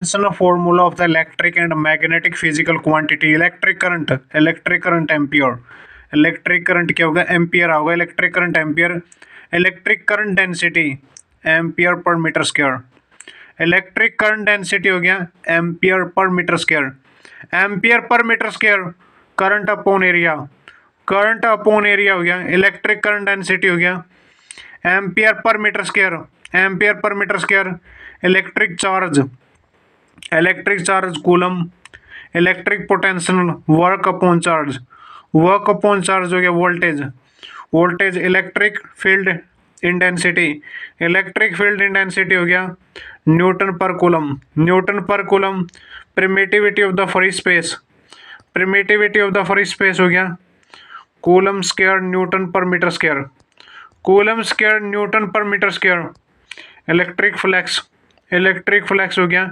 Formula of the electric and magnetic physical quantity. Electric current ampere. Electric current क्या होगा, ampere होगा। Electric current ampere. Electric current density ampere per metre square. Electric current density हो गया ampere per metre square. Ampere per metre square current upon area. Current upon area हो गया। Electric current density हो गया ampere per metre square. Ampere per metre square. Electric charge. Electric charge coulomb. Electric potential work upon charge. Work upon charge हो गया voltage. Voltage. Electric field intensity. Electric field intensity हो गया newton per coulomb. Newton per coulomb. Permittivity of the free space. Permittivity of the free space हो गया coulomb square newton per metre square. Coulomb square newton per metre square. Electric flux. Electric flux हो गया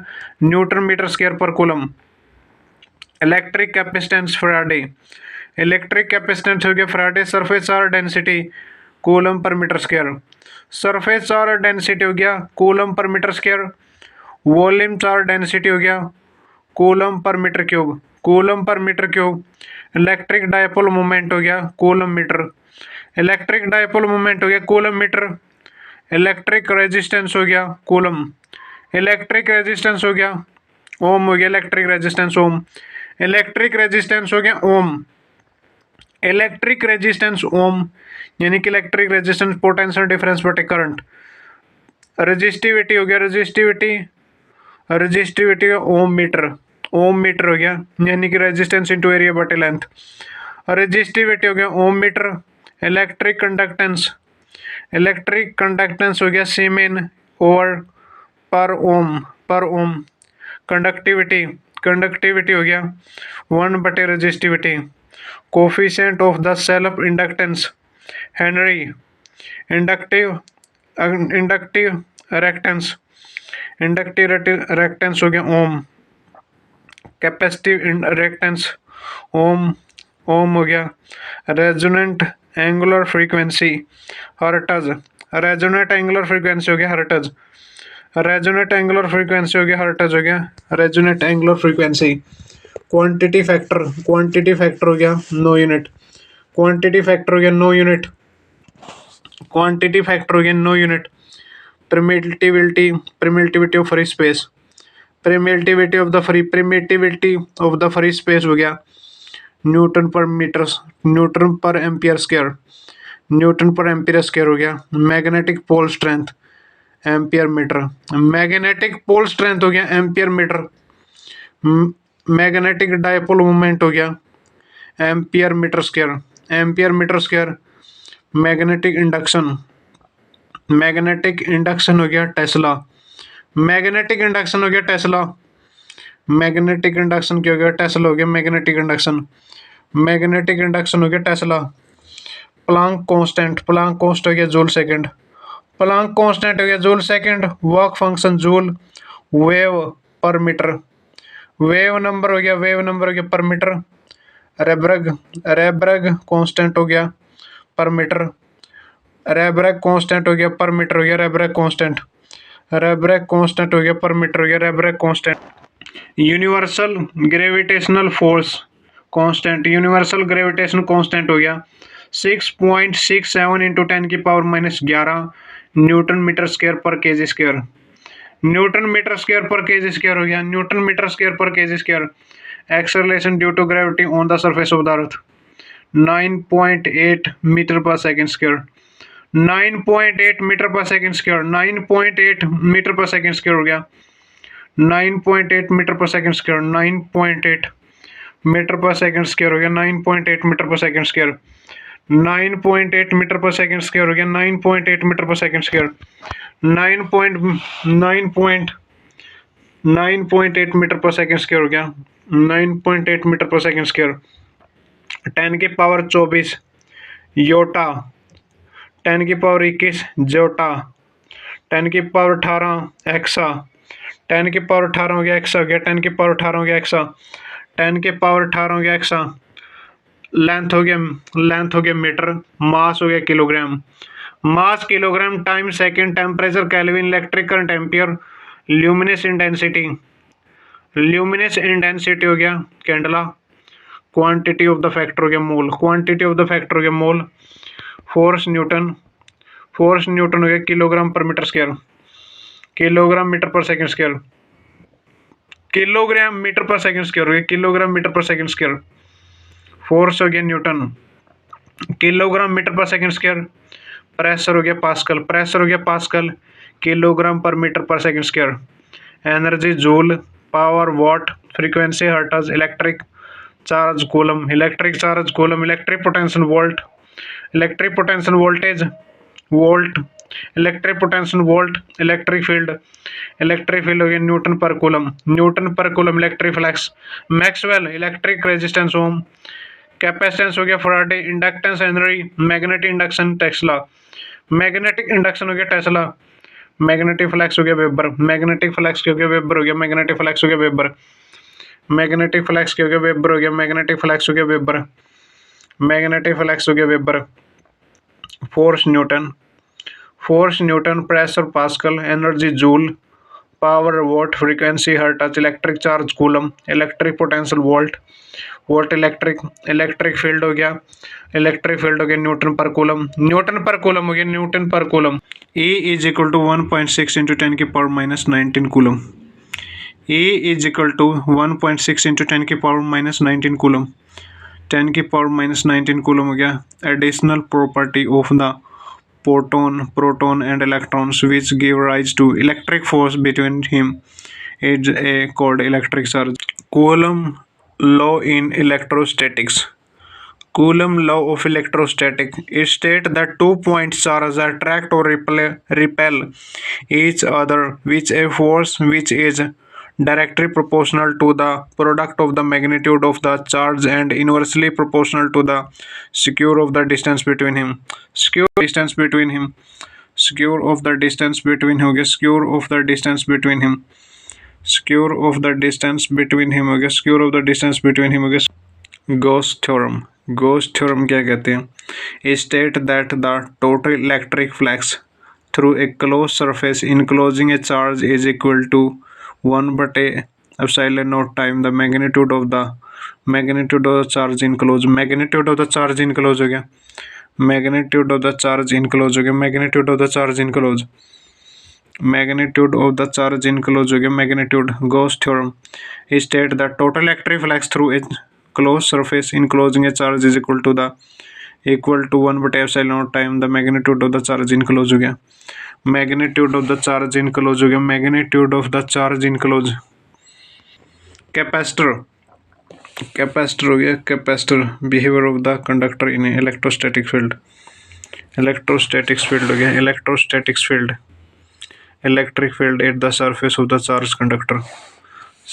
newton metre square per coulomb. Electric capacitance farad. Electric capacitance हो गया farad. Surface charge density coulomb per metre square. Surface charge density हो गया coulomb per metre square. Volume charge density हो गया coulomb per metre cube. Coulomb per metre cube. Electric dipole moment हो गया coulomb metre. Electric dipole moment हो गया coulomb metre. Electric resistance हो गया कूलम। इलेक्ट्रिक रेजिस्टेंस हो गया ओम हो गया। Electric resistance ohm. Electric resistance हो गया ओम। इलेक्ट्रिक रेजिस्टेंस ओम यानी कि इलेक्ट्रिक रेजिस्टेंस पोटेंशियल डिफरेंस बटे करंट। रेजिस्टिविटी हो गया resistivity. Resistivity ohm metre. Ohm metre हो गया यानी कि रेजिस्टेंस इंटू एरिया बटे लेंथ। रेजिस्टिविटी हो गया ohm metre. Electric conductance. Electric conductance हो गया सीमेन ओवर पर ओम। पर ओम। कंडक्टिविटी। कंडक्टिविटी हो गया 1 बटे resistivity. Coefficient of the self inductance Henry. Inductive inductive reactance. Inductive reactance हो गया ओम। कैपेसिटिव रेक्टेंस ओम। ओम हो गया। Resonant angular frequency hertz. Resonant angular frequency हो गया हर्ट्ज। रेजोनेंट एंगुलर फ्रीक्वेंसी हो गया हर्ट्ज हो गया। Resonant angular frequency. Quantity factor. Quantity factor हो गया नो यूनिट। क्वांटिटी फैक्टर हो गया नो यूनिट। क्वांटिटी फैक्टर हो गया no unit. Permittivity. Permittivity of free space. Permittivity of the free permittivity of the free space हो गया newton per metre. Newton per ampere square. Newton per ampere square हो गया। Magnetic pole strength ampere metre. Magnetic pole strength हो गया ampere metre. Magnetic dipole moment हो गया ampere metre square. Ampere metre square. Magnetic induction. Magnetic induction हो गया Tesla. Magnetic induction हो गया टेस्ला। मैग्नेटिक इंडक्शन क्या हो गया टेस्ला हो गया मैग्नेटिक इंडक्शन। मैग्नेटिक इंडक्शन हो गया Tesla. Planck constant. Planck constant हो गया जूल सेकंड। प्लांक कांस्टेंट हो गया joule second. Work function joule. Wave पर मीटर। वेव नंबर हो गया वेव नंबर हो गया पर मीटर। रेब्रग। रेब्रग कांस्टेंट हो गया पर मीटर। रेब्रग कांस्टेंट हो गया पर मीटर हो गया रेब्रग कांस्टेंट। रेब्रग कांस्टेंट हो गया पर मीटर हो गया Rydberg constant. Universal gravitational force constant. Universal gravitation constant हो गया 6.67 into 10⁻⁻11 newton metre square per KG square. Newton metre square per KG square हो गया newton metre square per KG square. Acceleration due to gravity on the surface of the earth 9.8 metre per second square. 9.8 metre per second square. 9.8 metre per second square हो गया 9.8 metre per second square. 9.8 metre per second square हो गया 9.8 metre per second square. 9.8 metre per second square हो गया 9.8 metre per second square. 9.8 metre per second square हो गया 9.8 metre per second square. 10⁻24 Yotta. 10⁻21 जोटा। 10⁻18 AXA. 10⁻18 हो गया एक्सा हो गया 10⁻18 हो गया एक्सा। 10⁻18 हो गया एक्सा। लेंथ हो गया मीटर। मास हो गया kilogram. Mass kilogram. Time second. Temperature kelvin. Electric current ampere. Luminous intensity luminous intensity हो गया candela, quantity of the factor हो गया mole, quantity of the factor हो गया mole, force newton, force newton हो गया kilogram per metre square, kilogram metre per second square, kilogram metre per second square हो गया kilogram metre per second square, force हो गया newton, kilogram metre per second square, pressure हो गया pascal, pressure हो गया pascal, kilogram per metre per second square, energy joule, power watt, frequency hertz, electric charge coulomb, electric charge coulomb, electric potential volt, electric potential voltage volt, electric potential volt, electric field, electric field हो गया newton per coulomb, newton per coulomb, electric flux, maxwell, electric resistance ohm, capacitance हो गया farad, inductance henry, magnetic induction tesla, magnetic induction हो गया Tesla, magnetic flux हो गया weber, magnetic flux हो गया वेबर हो गया, मैग्नेटिक फ्लक्स हो गया वेबर, मैग्नेटिक फ्लक्स हो गया वेबर हो गया, मैग्नेटिक फ्लक्स हो गया वेबर, मैग्नेटिक फ्लक्स हो गया weber, force newton, force Newton, pressure pascal, energy joule, power watt, frequency hertz, electric charge coulomb, electric potential volt, volt electric, electric field हो गया, इलेक्ट्रिक फील्ड हो गया newton per coulomb, newton per coulomb हो गया newton per coulomb, E is equal to 1.6 into 10 की power minus 19 coulomb, E is equal to 1.6 into 10 की power minus 19 coulomb, 10 की power minus 19 coulomb हो गया। Additional property of the proton and electrons which give rise to electric force between him is called electric charge. Coulomb law in electrostatics. Coulomb law of electrostatics states that 2 point charges attract or repel each other with a force which is directly proportional to the product of the magnitude of the charge and inversely proportional to the square of the distance between him. Square distance between him. Square of the distance between हो गया square of the distance between him. Square of the distance between him हो गया square of the distance between him हो गया Gauss theorem. Gauss theorem क्या कहते हैं? State that the total electric flux through a closed surface enclosing a charge is equal to 1/epsilon naught time the magnitude of the charge enclosed, magnitude of the charge enclosed हो गया magnitude of the charge enclosed हो गया magnitude of the charge enclosed, magnitude of the charge enclosed हो गया magnitude. Gauss theorem state that total electric flux through a closed surface enclosing a charge is equal to 1/epsilon naught time the magnitude of the charge enclosed हो गया magnitude of the charge enclosed हो गया magnitude of the charge enclosed. capacitor, capacitor हो गया capacitor, behavior of the conductor in electrostatic field, electrostatic field हो गया electrostatic field, electric field at the surface of the charged conductor,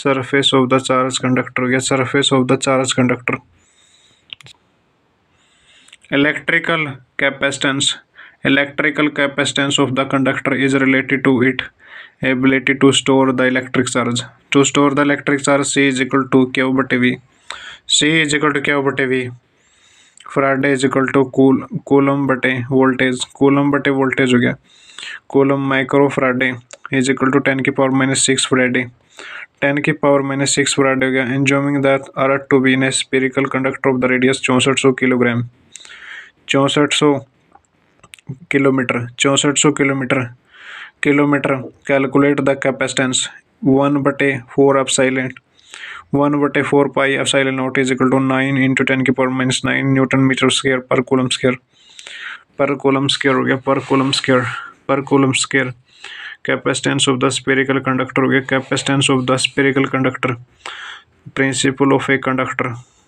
surface of the charged conductor हो गया surface of the charged conductor. electrical capacitance, electrical capacitance of the conductor is related to its ability to store the electric charge. To store the electric charge, C is equal to Q बटे V. C is equal to Q बटे V. Farad is equal to Coulomb बटे voltage. Coulomb बटे voltage हो गया. Coulomb microfarad is equal to 10 की power minus 6 Farad. 10 की power minus 6 Farad हो गया. Assuming that Earth to be in a spherical conductor of the radius 6400 kilogram, 6400 kilometre, 6400 kilometre. Calculate the capacitance 1/4 epsilon 1/4 pi epsilon naught is equal to 9 into 10 की power minus 9 newton metre square per coulomb square, per coulomb square हो गया per coulomb square, per coulomb square. Capacitance of the spherical conductor हो गया capacitance of the spherical conductor. Principle of a conductor.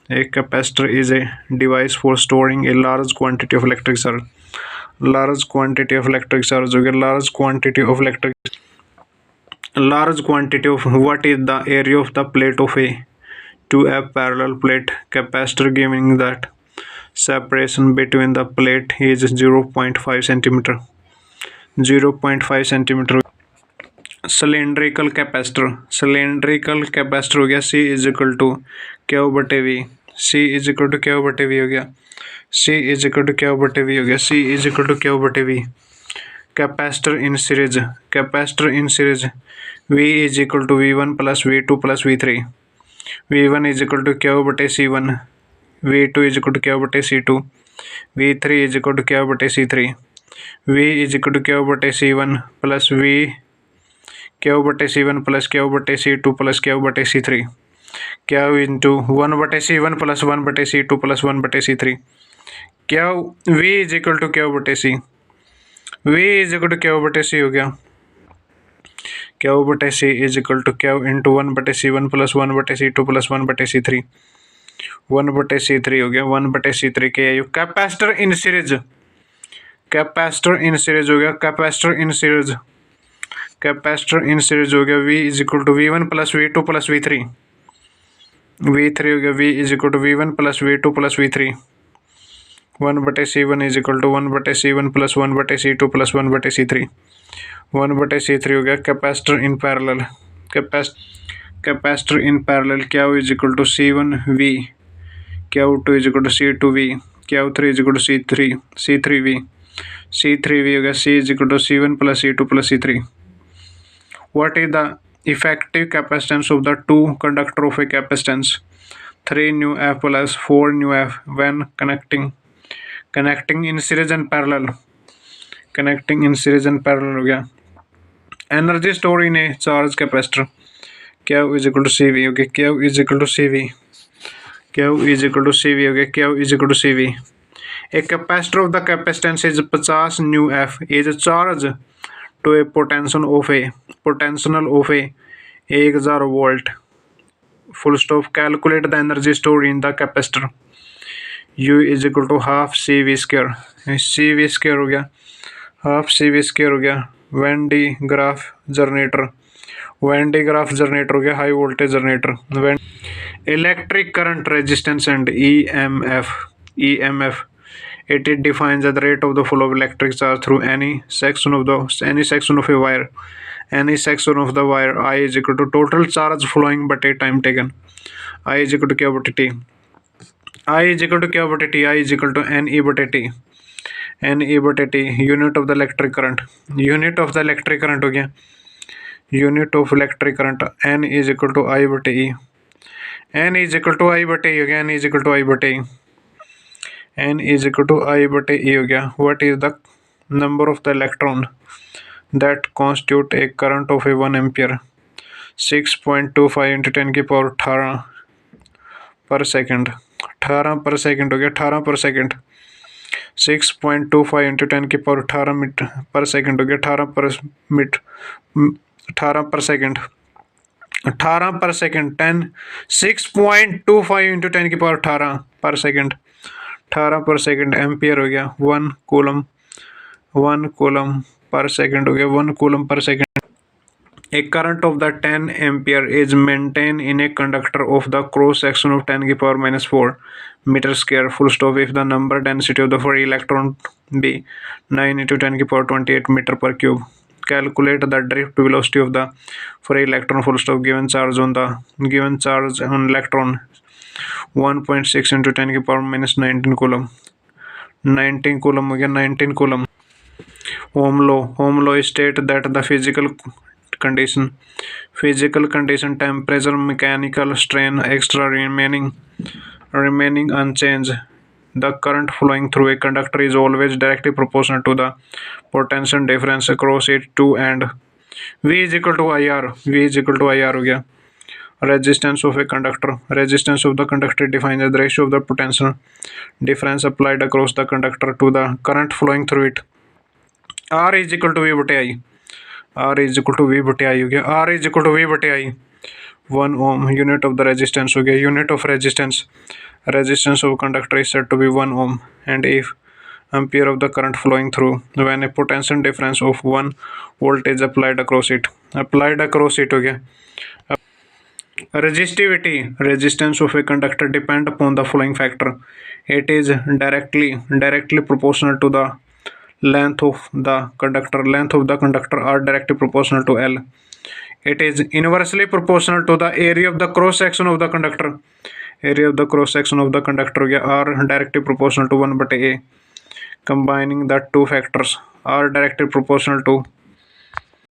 A capacitor is a device for storing a large quantity of electric charge. Large quantity of electric charge हो गया large quantity of electric, large quantity of what is the area of the plate of a 2F parallel plate capacitor, giving that separation between the plate is 0.5 centimeter. 0.5 centimeter. Cylindrical capacitor. Cylindrical capacitor हो गया C is equal to Q बटे V. C is equal to Q बटे V हो गया C is equal to Q बटे V हो गया C is equal to Q बटे V. Capacitor in series. Capacitor in series. V is equal to V1 plus V2 plus V3. V1 is equal to Q बटे C1. V2 is equal to Q बटे C2. V3 is equal to Q बटे C3. V is equal to Q बटे C1 plus V Q बटे C1 plus Q बटे C2 plus Q बटे C3. Q into 1 बटे C1 plus 1 बटे C2 plus 1 बटे C3. Q V is equal to Q बटे C. V is equal to Q बटे C हो गया. Q बटे C is equal to Q into 1 बटे C1 plus 1 बटे C2 plus 1 बटे C3. 1 बटे C3 हो गया. 1 बटे C3 के आयु capacitor in series. Capacitor in series हो गया. Capacitor in series. Capacitor in series हो गया. V is equal to V1 plus V2 plus V3. V3 हो गया. V is equal to V1 plus V2 plus V3. 1 बटे C1 is equal to 1 बटे C1 plus 1 बटे C2 plus 1 बटे C3. 1 बटे C3 हो गया. Capacitor in parallel. Capacitor in parallel. Q is equal to C1V. Q2 is equal to C2V. Q3 is equal to C3V. C3V हो गया. C is equal to C1 plus C2 plus C3. What is the effective capacitance of the two conductor of a capacitance 3 nu F plus 4 nu F when connecting in series and parallel. Connecting in series and parallel हो गया. Energy stored in a charge capacitor. Q is equal to CV हो गया. Q is equal to CV. Q is equal to CV हो गया. Q is equal to CV. A capacitor of the capacitance is 50 nu F is charged to a potential of a 1000 volt. Full stop. Calculate the energy stored in the capacitor. U is equal to half CV square. CV square हो गया. Half CV square हो गया. Van de graaff generator. Van de graaff generator हो गया. High voltage generator. Electric current resistance and EMF. It defines the rate of the flow of electric charge through any section of a wire. Any section of the wire. I is equal to total charge flowing but a time taken. I is equal to Q बटे T. I is equal to Q बटे T. I is equal to NE बटे T. NE बटे T. Unit of the electric current. Unit of the electric current हो गया. Unit of electric current. N is equal to I बटे E. N is equal to I बटे E हो गया. N is equal to I बटे E. N is equal to I बटे E हो गया. What is the number of the electron that constitute a current of a 1 ampere? 6.25 into 10 की power 18 पर second. 18 पर सेकंड हो गया. 18 पर सेकंड. 6.25 into 10 की पावर 18 मीटर पर सेकंड हो गया. 18 पर सेकंड. 18 पर सेकंड. 6.25 into 10 की पावर 18 पर सेकंड. 18 पर सेकंड एम्पियर हो गया. 1 कूलम पर सेकंड हो गया. 1 coulomb per second. A current of the 10 ampere is maintained in a conductor of the cross section of 10 की power minus 4 meter square. Full stop. If the number density of the free electron be 9 into 10 की power 28 meter per cube. Calculate the drift velocity of the free electron. Full stop. Given charge on electron 1.6 into 10 की power minus 19 coulomb. 19 coulomb हो गया. 19 coulomb. Ohm law state that the physical condition, temperature, mechanical strain, extra remaining unchanged. The current flowing through a conductor is always directly proportional to the potential difference across it to and V is equal to IR. V is equal to IR हो गया. Resistance of a conductor. Resistance of the conductor defines as the ratio of the potential difference applied across the conductor to the current flowing through it. R is equal to V बटे I. R is equal to V बटे I हो गया. R is equal to V बटे I. 1 ohm. Unit of the resistance हो गया. Unit of resistance. Resistance of conductor is said to be 1 ohm. And if ampere of the current flowing through when a potential difference of 1 volt is applied across it. Applied across it हो गया. Resistivity. Resistance of a conductor depend upon the following factor. It is directly proportional to the length of the conductor. Length of the conductor are directly proportional to L. It is inversely proportional to the area of the cross section of the conductor. Area of the cross section of the conductor हो गया. R directly proportional to 1 बटे A. Combining the two factors, R directly proportional to